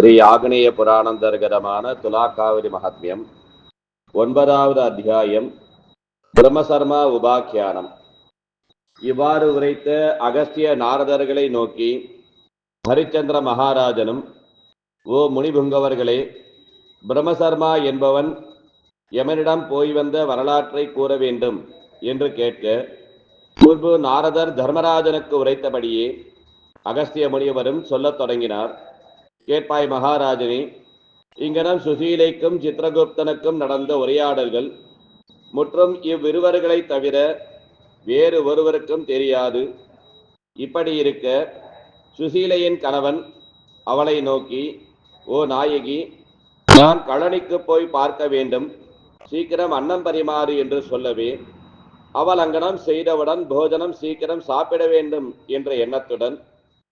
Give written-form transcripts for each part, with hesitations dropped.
ஸ்ரீ ஆக்னேய புராணந்தர்கதமான துலாக்காவிரி மகாத்மியம் 9வது அத்தியாயம் பிரம்மசர்மா உபாக்கியானம். இவ்வாறு உரைத்த அகஸ்திய நாரதர்களை நோக்கி ஹரிச்சந்திர மகாராஜனும், ஓ முனிபுங்கவர்களே, பிரம்மசர்மா என்பவன் எமனிடம் போய் வந்த வரலாற்றை கூற வேண்டும் என்று கேட்க, முன்பு நாரதர் தர்மராஜனுக்கு உரைத்தபடியே அகஸ்திய முனிவரும் சொல்லத் தொடங்கினார். கேட்பாய் மகாராஜனே, இங்கனம் சுசீலைக்கும் சித்திரகுப்தனுக்கும் நடந்த உரையாடல்கள் முற்றும் இவ்விருவர்களை தவிர வேறு ஒருவருக்கும் தெரியாது. இப்படி இருக்க சுசீலையின் கணவன் அவளை நோக்கி, ஓ நாயகி, நான் கழனிக்கு போய் பார்க்க வேண்டும், சீக்கிரம் அன்னம் பரிமாறு என்று சொல்லவே, அவள் அங்கனம் செய்தவுடன் போஜனம் சீக்கிரம் சாப்பிட வேண்டும் என்ற எண்ணத்துடன்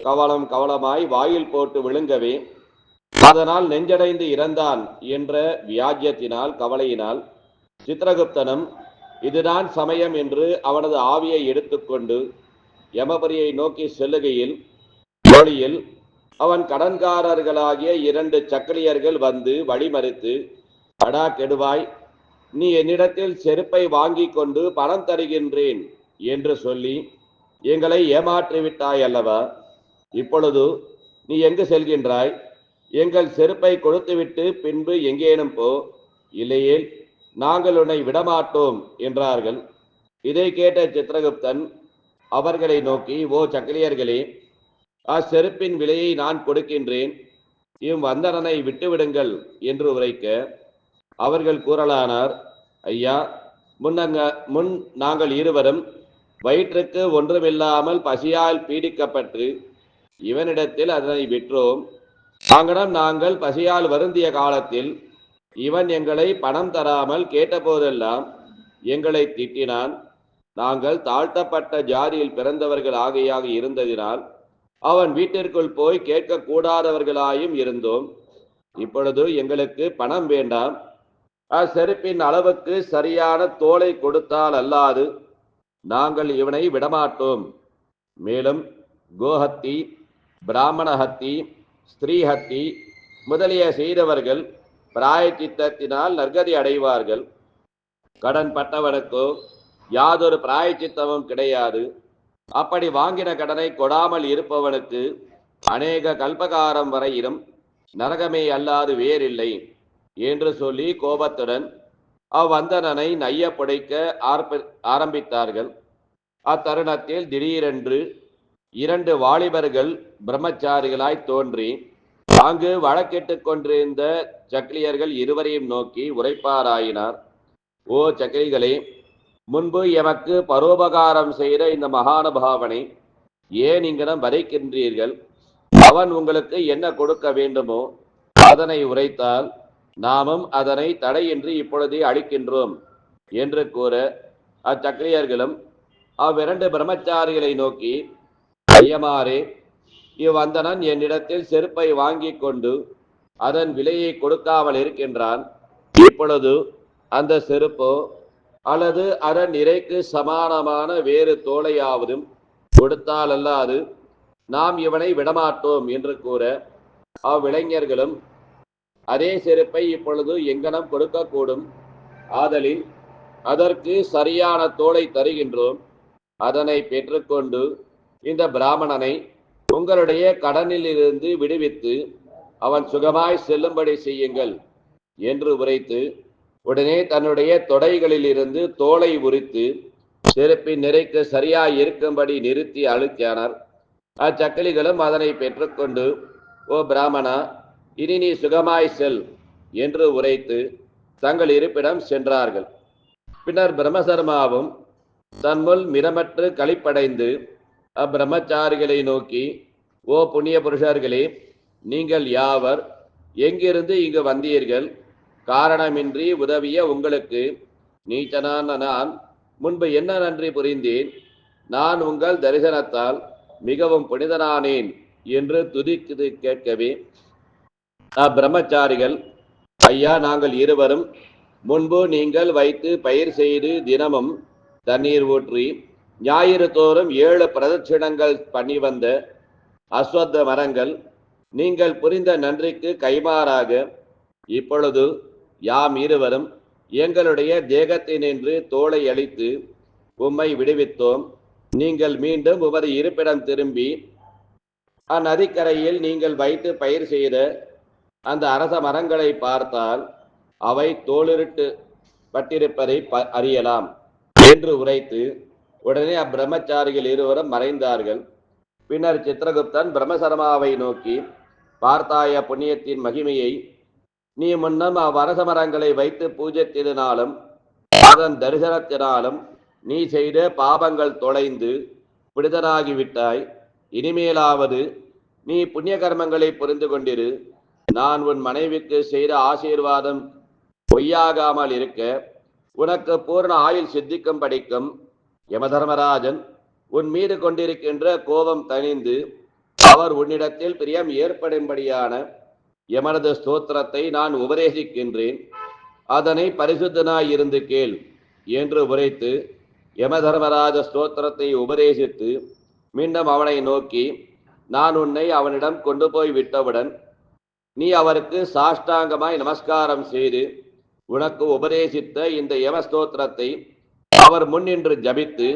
கவலமாய் வாயில் போட்டு விழுங்கவே, அதனால் நெஞ்சடைந்து இறந்தான் என்ற வியாஜ்யத்தினால் கவலையினால் சித்திரகுப்தனும் இதுதான் சமயம் என்று அவனது ஆவியை எடுத்துக்கொண்டு யமபுரியை நோக்கி செல்லுகையில் வழியில் அவன் கடன்காரர்களாகிய 2 சக்கிலியர்கள் வந்து வழிமறித்து, அடா கெடுவாய், நீ என்னிடத்தில் செருப்பை வாங்கி கொண்டு பணம் தருகின்றேன் என்று சொல்லி எங்களை ஏமாற்றிவிட்டாய் அல்லவா? இப்பொழுது நீ எங்கு செல்கின்றாய்? எங்கள் செருப்பை கொடுத்துவிட்டு பின்பு எங்கேனும் போ, இல்லையே நாங்கள் உன்னை விடமாட்டோம் என்றார்கள். இதை கேட்ட சித்திரகுப்தன் அவர்களை நோக்கி, ஓ சக்கிலியர்களே, அச்செருப்பின் விலையை நான் கொடுக்கின்றேன், வந்தனனை விட்டுவிடுங்கள் என்று உரைக்க, அவர்கள் கூறலானார், ஐயா, முன் நாங்கள் இருவரும் வயிற்றுக்கு ஒன்றுமில்லாமல் பசியால் பீடிக்கப்பட்டு இவனிடத்தில் அதனை விற்றோம். அங்கனம் நாங்கள் பசியால் வருந்திய காலத்தில் இவன் எங்களை பணம் தராமல் கேட்டபோதெல்லாம் எங்களை திட்டினான். நாங்கள் தாழ்த்தப்பட்ட ஜாதியில் பிறந்தவர்கள் ஆகையாக இருந்ததினால் அவன் வீட்டிற்குள் போய் கேட்கக்கூடாதவர்களாயும் இருந்தோம். இப்பொழுது எங்களுக்கு பணம் வேண்டாம், அச்செருப்பின் அளவுக்கு சரியான தோலை கொடுத்தால் அல்லாது நாங்கள் இவனை விடமாட்டோம். மேலும் கோஹத்தி, பிராமணஹத்தி, ஸ்திரீஹத்தி முதலிய செய்தவர்கள் பிராயச்சித்தத்தினால் நற்கதி அடைவார்கள். கடன் பட்டவனுக்கோ யாதொரு பிராயச்சித்தமும் கிடையாது. அப்படி வாங்கின கடனை கொடாமல் இருப்பவனுக்கு அநேக கல்பகாரம் வரையிலும் நரகமே அல்லாது வேறில்லை என்று சொல்லி கோபத்துடன் அவ்வந்தனனை நைய புடைக்க ஆரம்பித்தார்கள். அத்தருணத்தில் திடீரென்று 2 வாலிபர்கள் பிரம்மச்சாரிகளாய் தோன்றி அங்கு வழக்கிட்டு கொண்டிருந்த சக்கிலியர்கள் இருவரையும் நோக்கி உரைப்பாராயினார். ஓ சக்கிலிகளே, முன்பு எமக்கு பரோபகாரம் செய்த இந்த மகானுபாவனை ஏன் இங்கனம் வதைக்கின்றீர்கள்? அவன் உங்களுக்கு என்ன கொடுக்க வேண்டுமோ அதனை உரைத்தால் நாமும் அதனை தடையின்றி இப்பொழுதே அளிக்கின்றோம் என்று கூற, அச்சக்கிலியர்களும் அவ்விரண்டு பிரம்மச்சாரிகளை நோக்கி, ஐயமாரே, இவ்வந்தனன் என்னிடத்தில் செருப்பை வாங்கி கொண்டு அதன் விலையை கொடுக்காமல் இருக்கின்றான். இப்பொழுது அந்த செருப்போ அல்லது அதன் நிறைக்கு சமானமான வேறு தோலையாவதும் கொடுத்தால் அல்லாது நாம் இவனை விடமாட்டோம் என்று கூற, அவ்விளைஞர்களும் அதே செருப்பை இப்பொழுது எங்கனம் கொடுக்கக்கூடும், ஆதலில் அதற்கு சரியான தோலை தருகின்றோம், அதனை பெற்றுக்கொண்டு இந்த பிராமணனை உங்களுடைய கடனிலிருந்து விடுவித்து அவன் சுகமாய் செல்லும்படி செய்யுங்கள் என்று உரைத்து, உடனே தன்னுடைய தொடைகளிலிருந்து தோலை உரித்து செருப்பின் நிறைக்கு சரியாய் இருக்கும்படி நிறுத்தி அழுத்தினார். அச்சக்கிலிகளும் அதனை பெற்றுக்கொண்டு, ஓ பிராமணா, இனி நீ சுகமாய் செல் என்று உரைத்து தங்கள் இருப்பிடம் சென்றார்கள். பின்னர் பிரம்மசர்மாவும் தன்முள் மிரமற்று களிப்படைந்து அப்பிரம்மச்சாரிகளை நோக்கி, ஓ புண்ணிய புருஷர்களே, நீங்கள் யாவர் எங்கிருந்து இங்கு வந்தீர்கள்? காரணமின்றி உதவிய உங்களுக்கு நீச்சனான நான் முன்பு என்ன நன்றி புரிந்தேன்? நான் உங்கள் தரிசனத்தால் மிகவும் புனிதனானேன் என்று துதித்து கேட்கவே, அப்பிரம்மச்சாரிகள், ஐயா, நாங்கள் இருவரும் முன்பு நீங்கள் வைத்து பயிர் செய்து தினமும் தண்ணீர் ஊற்றி ஞாயிறு தோறும் 7 பிரதட்சிணங்கள் பண்ணி வந்த அஸ்வத்த மரங்கள் நீங்கள் புரிந்த நன்றிக்கு கைமாறாக இப்பொழுது யாம் இருவரும் எங்களுடைய தேகத்தினின்று தோளை அழித்து உம்மை விடுவித்தோம். நீங்கள் மீண்டும் உமது இருப்பிடம் திரும்பி அந்நதிக்கரையில் நீங்கள் வைத்து பயிர் செய்த அந்த அரச மரங்களை பார்த்தால் அவை தோளிருட்டு பட்டிருப்பதை அறியலாம் என்று உரைத்து உடனே அப்பிரம்மச்சாரிகள் இருவரும் மறைந்தார்கள். பின்னர் சித்திரகுப்தன் பிரம்மசர்மாவை நோக்கி, பார்த்தாய புண்ணியத்தின் மகிமையை, நீ முன்னம் அவ்வரச மரங்களை வைத்து பூஜித்ததினாலும் அதன் தரிசனத்தினாலும் நீ செய்த பாபங்கள் தொலைந்து விடுதலாகிவிட்டாய். இனிமேலாவது நீ புண்ணிய கர்மங்களை புரிந்து கொண்டிரு. நான் உன் மனைவிக்கு செய்த ஆசீர்வாதம் பொய்யாகாமல் இருக்க உனக்கு பூர்ண ஆயுள் சித்திக்கும் படிக்கும். யமதர்மராஜன் உன் மீது கொண்டிருக்கின்ற கோபம் தணிந்து அவர் உன்னிடத்தில் பிரியம் ஏற்படும்படியான எமனது ஸ்தோத்திரத்தை நான் உபதேசிக்கின்றேன். அதனை பரிசுத்தனாயிருந்து கேள் என்று உரைத்து யமதர்மராஜ ஸ்தோத்திரத்தை உபதேசித்து மீண்டும் அவனை நோக்கி, நான் உன்னை அவனிடம் கொண்டு போய் விட்டவுடன் நீ அவருக்கு சாஷ்டாங்கமாய் நமஸ்காரம் செய்து உனக்கு உபதேசித்த இந்த யமஸ்தோத்திரத்தை அவர் முன்னின்று ஜபித்து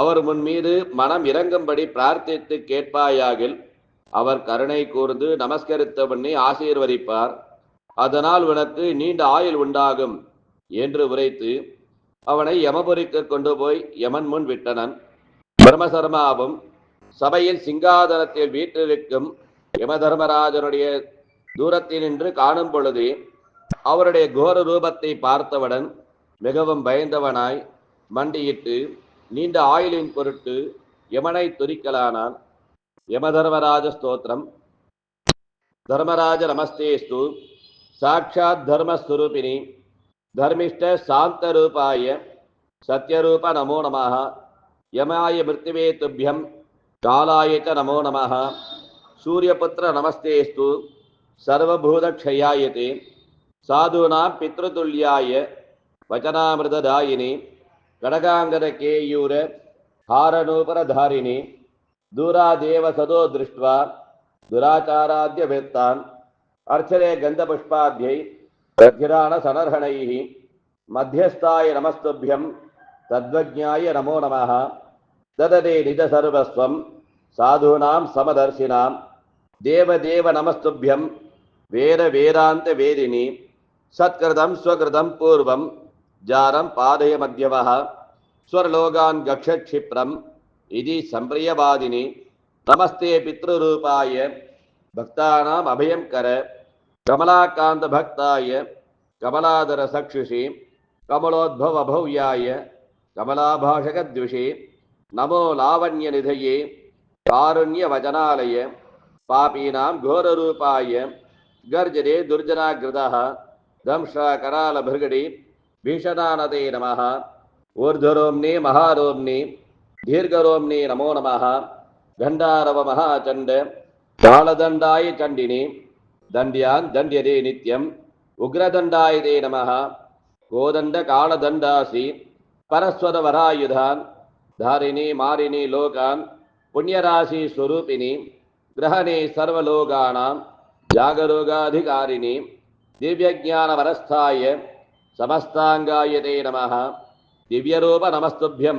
அவர் முன் மீது மனம் இறங்கும்படி பிரார்த்தித்து கேட்பாயாகில் அவர் கருணை கூர்ந்து நமஸ்கரித்தவனை ஆசீர்வதிப்பார். அதனால் உனக்கு நீண்ட ஆயுள் உண்டாகும் என்று உரைத்து அவனை யமபுரிக்கு கொண்டு போய் யமன் முன் விட்டனன். பிரம்மசர்மாவும் சபையில் சிங்காதனத்தில் வீற்றிருக்கும் யமதர்மராஜனுடைய தூரத்தில் நின்று காணும் பொழுதே அவருடைய கோர ரூபத்தை பார்த்தவுடன் மிகவும் பயந்தவனாய் மண்டியிட்டு நீண்ட ஆயுளின் பொருட்டு யமனை துதிக்கலானான். யமதர்மராஜ ஸ்தோத்திரம். தர்மராஜ நமஸ்தேஸ்து சாட்சாத் தர்மஸ்வரூபிணி தர்மிஷ்ட சாந்த ரூபாய சத்யரூப நமோ நமः. யமாய மிருத்யுவே துப்யம் காலாய ச நமோ நமः. சூரியபுத்திர நமஸ்தேஸ்து சர்வபூதக்ஷயாயதே சாதுனாம் பித்ருதுல்யாய வச்சனாமிருததாயினி கடகாங்கத கேயூர ஹாரநூபரதாரிணி தூராதேவ சதோ திருஷ்ட்வா துராச்சாராத்ய வேத்தான் அர்ச்சரே கந்தபுஷ்பாத்யை பிரத்யிராண சனர்ஹணைः. மத்தியஸ்தாய நமஸ்துभ्यं தத்வஜ்ஞாய நமோ நமः. தததே நிஜ சர்வஸ்வம் சாதுனாம் சமதர்சினாம் தேவதேவ நமஸ்துभ्यं வேத வேதாந்த வேதினி சத்கிருதம் ஸ்வகிருதம் பூர்வம் ஜாரம் பாதய மத்யவஹ ஸ்வர்லோகான் கக்ஷக்ஷிப்ரம் இதி சம்பிரியவாதினி. நமஸ்தே பித்ருரூபாய பக்தானாம் அபயம் கர கமலாகாந்த பக்தாய கமலாதர சக்ஷுஷி கமலோத்பவ பவ்யாய கமலாபாஷகத்விஷே நமோ லாவண்ய நிதயே காருண்ய வஜனாலய பாபீனாம் கோரரூபாய கர்ஜரே துர்ஜனாகிருதः தம்ஷா கரால பிருகடி பீஷணானதே நமः. ஊர்ಧ್ವரோம்னே மகாரோம்னே தீர்கரோம்னே நமோ நமः. கண்டாரவ மகாச்சண்ட காலதண்டாய சண்டினே தண்ட்யான் தண்ட்யதே நித்யம் உக்ரதண்டாயதே நமः. கோதண்ட காலதண்டாசி பரஸ்வத வராயுதான் தாரிணி மாரிணி லோகான் புண்ணியராசி ஸ்வரூபிணி கிரகணே சர்வலோகானாம் ஜாகரோகாதிகாரிணி திவ்யஜான வரஸ்தாய சமஸ்தாங்காயதே நமः. திவ்யரூப நமஸ்துभ्यं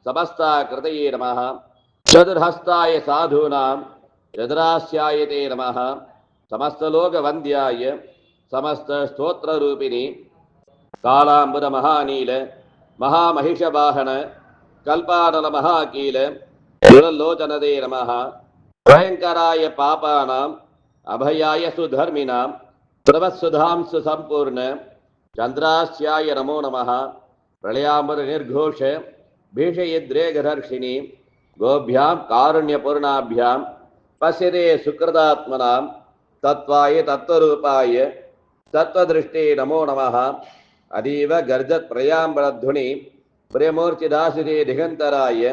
சமஸ்தாகிருதயே நமः. சதுர்ஹஸ்தாய சாதூனாம் சதுராஸ்யாயதே நமः. சமஸ்தலோகவந்தியாய சமஸ்தஸ்தோத்திரரூபிணி காலாம்புர மகாநீல மகாமகிஷவாகன கல்பானல மகாகீல சுரலோச்சனதே நமः. பயங்கராய பாபானாம் அபயாய சுதர்மினாம் பிரவசுதாம் சுசம்பூர்ண சந்திராஸ்யாய நமோ நமः. பிரளயாம்பர நிர்ഘോഷ பீஷயித்ரேகதர்ஷினி கோபியாம் காருண்யபூர்ணாபியாம் பசிரே சுக்ரதாத்மனாம் தத்வாய தத்வரூபாய தத்வதிருஷ்டே நமோ நமः. அதீவ கர்ஜத் பிரயாம்பரத்வனி பிரமூர்ச்சிதாசிரே திகந்தராய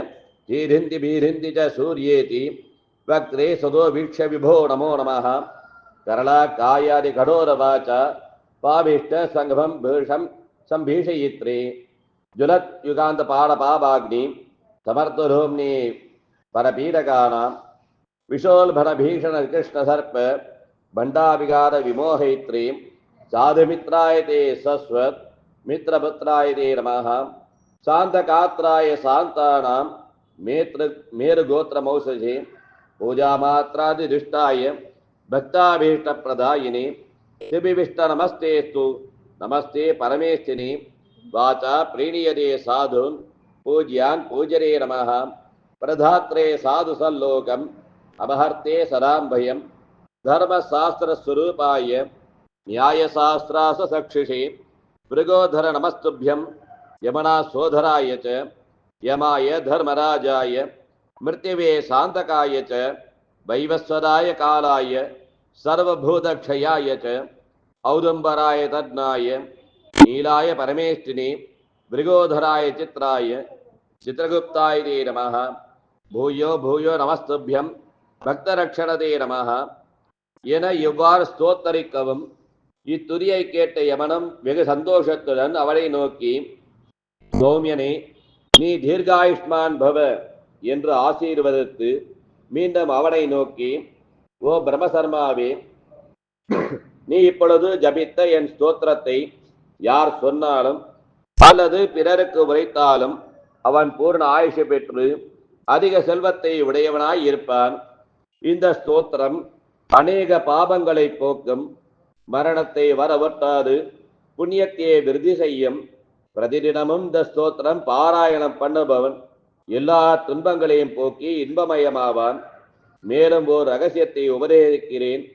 ஜீரிந்தி பீரிந்தி ச சூர்யேதி வக்ரே சதோ வீக்ஷ விபோ நமோ நமः. கரளா காயாதி கடோரவாச்ச பாபிஷ்ட சங்கமம் பீஷம் சம்பீஷயித்ரே ஜுலத் யுகாந்த பாட பாபாக்னி சமர்த்தரோம்னி பரபீடகானாம் விஷோல்பர பீஷண கிருஷ்ண சர்ப்ப பண்டாபிகார விமோகைத்ரீம் சாதுமித்ராய தே சஸ்வத் மித்ரபுத்ராய தே நமः சாந்தகாத்ராய சாந்தானாம் மேருகோத்திரமௌசஜே பூஜாமாத்ராதிதிஷ்டாய பக்தாபீஷ்டப்பிரதாயினே திபிவிஷ்ட நமஸ்தேஸ்து நமஸ்தே பரமேஸ்தினி வாச்சா प्रीणीयते साधून् पूज्यान् पूजरे नमः प्रधात्रे साधु सल्लोकम् अपहर्ते सदां भयं धर्मशास्त्रस्वरूपाय न्यायशास्त्रासचक्षुषे भृगोधर नमस्तुभ्यं यमनासोधराय च यमाय धर्मराजाय मृत्युवे शान्तकाय च वैवस्वदाय कालाय सर्वभूतक्षयाय च औदुम्बराय तद्नाय नीलाय परमेष्टिने भृगोधराय चित्राय चित्रगुप्ताय ते नमः भूयो भूयो नमस्तुभ्यं பக்தரக்ஷணதே நமஹ என இவ்வாறு ஸ்தோத்தரிக்கவும் இத்துதியை கேட்ட யமனம் வெகு சந்தோஷத்துடன் அவனை நோக்கி, சௌமியனே, நீ தீர்காயுஷ்மான் பவ என்று ஆசீர்வதித்து மீண்டும் அவனை நோக்கி, ஓ பிரம்மசர்மாவே, நீ இப்பொழுது ஜபித்த என் ஸ்தோத்திரத்தை யார் சொன்னாலும் அல்லது பிறருக்கு உரைத்தாலும் அவன் பூர்ண ஆயுஷை பெற்று அதிக செல்வத்தை உடையவனாய் இருப்பான். இந்த ஸ்தோத்திரம் அநேக பாபங்களை போக்கும், மரணத்தை வரவொட்டாது புண்ணியத்தை விருதி செய்யும். பிரதிதினமும் இந்த ஸ்தோத்திரம் பாராயணம் பண்ணுபவன் எல்லா துன்பங்களையும் போக்கி இன்பமயமாவான். மேலும் ஓர் ரகசியத்தை உபதேசிக்கிறேன்.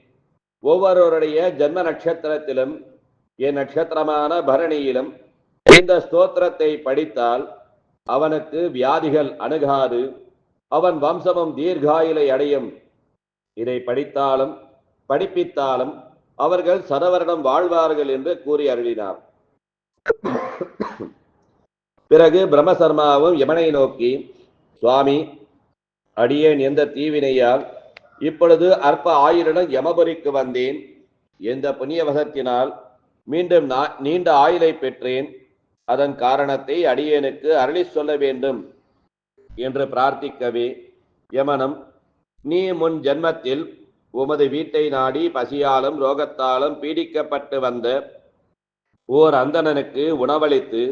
ஒவ்வொருவருடைய ஜன்ம நட்சத்திரத்திலும் என் நட்சத்திரமான பரணியிலும் இந்த ஸ்தோத்திரத்தை படித்தால் அவனுக்கு வியாதிகள் அணுகாது, அவன் வம்சமும் தீர்காயிலை அடையும். இதை படித்தாலும் படிப்பித்தாலும் அவர்கள் சதவரிடம் வாழ்வார்கள் என்று கூறி அருளினார். பிறகு பிரம்மசர்மாவும் யமனை நோக்கி, சுவாமி, அடியேன் எந்த தீவினையால் இப்பொழுது அற்ப ஆயுளுடன் யமபுரிக்கு வந்தேன். எந்த புண்ணியவசத்தினால் மீண்டும் நீண்ட ஆயுளை பெற்றேன். அதன் காரணத்தை அடியேனுக்கு அருளி சொல்ல வேண்டும் என்று பிரார்த்திக்கவே, யமனம், நீ முன் ஜென்மத்தில் உமது வீட்டை நாடி பசியாலும் ரோகத்தாலும் பீடிக்கப்பட்டு வந்த ஓர் அந்தணனுக்கு உணவளித்து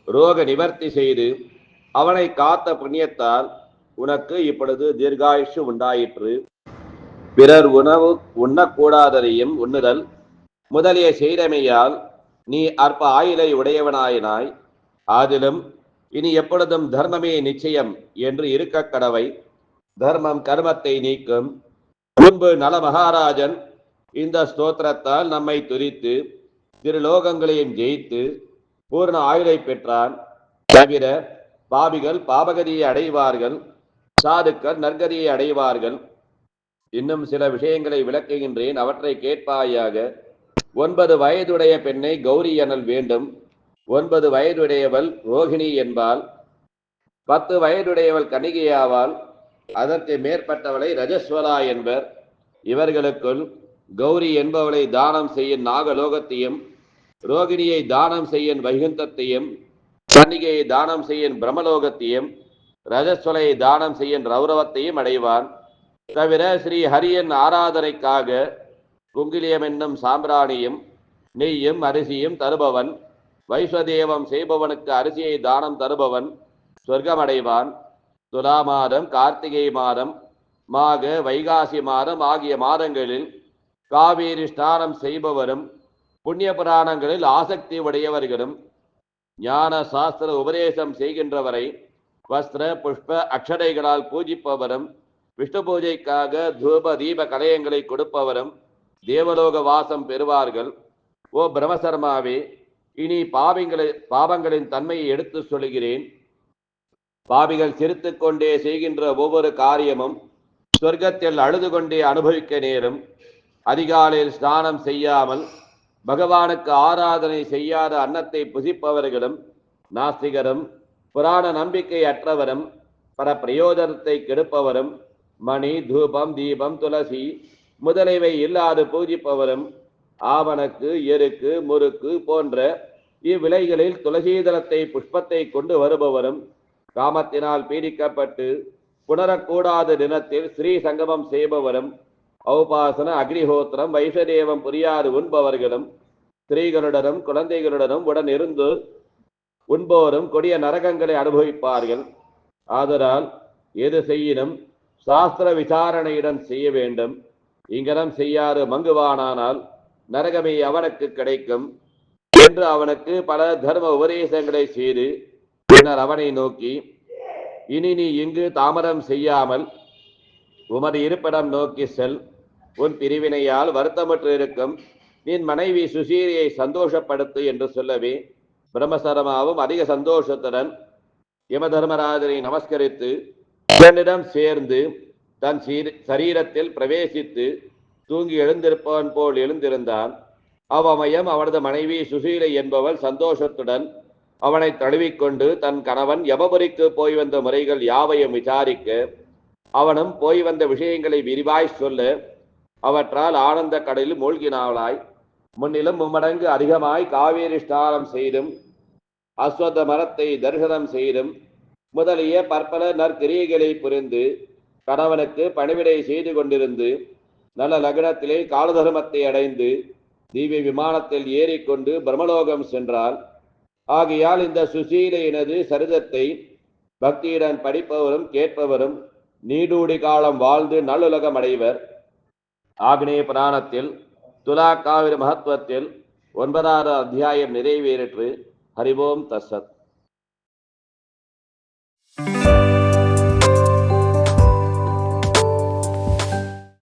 ரோக நிவர்த்தி செய்து அவனை காத்த புண்ணியத்தால் உனக்கு இப்பொழுது தீர்காயுஷு உண்டாயிற்று. பிறர் உணவு உண்ணக்கூடாததையும் உண்ணுதல் முதலிய செய்தமையால் நீ அற்ப ஆயுளை உடையவனாயினாய். ஆதிலும் இனி எப்பொழுதும் தர்மமே நிச்சயம் என்று இருக்க கடவை. தர்மம் கர்மத்தை நீக்கும். முன்பு நல மகாராஜன் இந்த ஸ்தோத்திரத்தால் நம்மை துரித்து திருலோகங்களையும் ஜெயித்து பூர்ண ஆயுளை பெற்றான். தவிர பாவிகள் பாபகதியை அடைவார்கள், சாதுக்கள் நற்கதியை அடைவார்கள். இன்னும் சில விஷயங்களை விளக்குகின்றேன், அவற்றை கேட்பாயாக. 9 வயதுடைய பெண்ணை கௌரி எனல் வேண்டும். 9 வயதுடையவள் ரோகிணி என்பாள். 10 வயதுடையவள் கணிகையாவாள். அதற்கு மேற்பட்டவளை ரஜஸ்வலா என்பர். இவர்களுக்குள் கௌரி என்பவளை தானம் செய்யும் நாகலோகத்தையும், ரோகிணியை தானம் செய்யும் வைகுந்தத்தையும், கன்னிகையை தானம் செய்யும் பிரம்மலோகத்தையும், ரஜஸ்வலை தானம் செய்யும் ரௌரவத்தையும் அடைவான். தவிர ஸ்ரீ ஹரியன் ஆராதனைக்காக குங்கிலியம் என்னும் சாம்பிராணியும் நெய்யும் அரிசியும் தருபவன், வைஸ்வதேவம் செய்பவனுக்கு அரிசியை தானம் தருபவன் சொர்க்கமடைவான். துலா மாதம், கார்த்திகை மாதம், மாக, வைகாசி மாதம் ஆகிய மாதங்களில் காவேரி ஸ்நானம் செய்பவரும், புண்ணிய புராணங்களில் ஆசக்தி உடையவர்களும், ஞான சாஸ்திர உபதேசம் செய்கின்றவரை வஸ்திர புஷ்ப அக்ஷதைகளால் பூஜிப்பவரும், விஷ்ணு பூஜைக்காக தூப தீப கலயங்களை கொடுப்பவரும் தேவலோக வாசம் பெறுவார்கள். ஓ பிரம்மசர்மாவே, இனி பாவங்களின் தன்மையை எடுத்து சொல்கிறேன். பாவிகள் சிரித்து கொண்டே செய்கின்ற ஒவ்வொரு காரியமும் சொர்க்கத்தில் அழுது கொண்டே அனுபவிக்க நேரும். அதிகாலையில் ஸ்நானம் செய்யாமல் பகவானுக்கு ஆராதனை செய்யாத அன்னத்தை புசிப்பவர்களும், நாஸ்திகரும், புராண நம்பிக்கை அற்றவரும், பல பிரயோஜனத்தை கெடுப்பவரும், மணி, தூபம், தீபம், துளசி முதலியவை இல்லாது பூஜிப்பவரும், ஆவணக்கு, எருக்கு, முறுக்கு போன்ற இவ்விலைகளில் துளசீதளத்தை புஷ்பத்தை கொண்டு வருபவரும், காமத்தினால் பீடிக்கப்பட்டு புணரக்கூடாத தினத்தில் ஸ்ரீ சங்கமம் செய்பவரும் ஔபாசன அக்னிஹோத்திரம் வைஷதேவம் புரியாது உண்பவர்களும் ஸ்திரீகளுடனும் குழந்தைகளுடனும் உடன் இருந்து உண்போரும் கொடிய நரகங்களை அனுபவிப்பார்கள். ஆதலால் எது செய்யினும் சாஸ்திர விசாரணையுடன் செய்ய வேண்டும். இங்கனம் செய்யாறு மங்குவானானால் நரகமே அவனுக்கு கிடைக்கும் என்று அவனுக்கு பல தர்ம உபதேசங்களை செய்து பின்னர் அவனை நோக்கி, இனி நீ இங்கு தாமதம் செய்யாமல் உமது இருப்பிடம் நோக்கி செல். உன் பிரிவினையால் வருத்தமற்று இருக்கும் நின் மனைவி சுசீரியை சந்தோஷப்படுத்து என்று சொல்லவே பிரம்மசரமாவும் அதிக சந்தோஷத்துடன் யமதர்மராஜனை நமஸ்கரித்து தன்னிடம் சேர்ந்து தன் சரீரத்தில் பிரவேசித்து தூங்கி எழுந்திருப்பவன் போல் எழுந்திருந்தான். அவ்வமயம் அவனது மனைவி சுசீலை என்பவள் சந்தோஷத்துடன் அவனை தழுவிக்கொண்டு தன் கணவன் யமபுரிக்கு போய் வந்த முறைகள் யாவையும் விசாரிக்க அவனும் போய் வந்த விஷயங்களை விரிவாய் சொல்ல அவற்றால் ஆனந்த கடலில் மூழ்கினாளாய். முன்னிலும் மும்மடங்கு அதிகமாய் காவேரி ஸ்நானம் செய்தும் அஸ்வத்த மரத்தை தரிசனம் செய்தும் முதலிய பற்பல நற்கிரியைகளை புரிந்து கணவனுக்கு பணிவிடை செய்து கொண்டிருந்து நல்ல லக்னத்திலே காலதர்மத்தை அடைந்து தீவிய விமானத்தில் ஏறிக்கொண்டு பிரம்மலோகம் சென்றாள். ஆகையால் இந்த சுசீலையினது சரிதத்தை பக்தியுடன் படிப்பவரும் கேட்பவரும் நீடூடி காலம் வாழ்ந்து நல்லுலகம் அடைவர். ஆக்னேய புராணத்தில் துலா காவிரி மகத்துவத்தில் 9வது அத்தியாயம் நிறைவேறிற்று. ஹரிவோம் தஸ்ஸத்.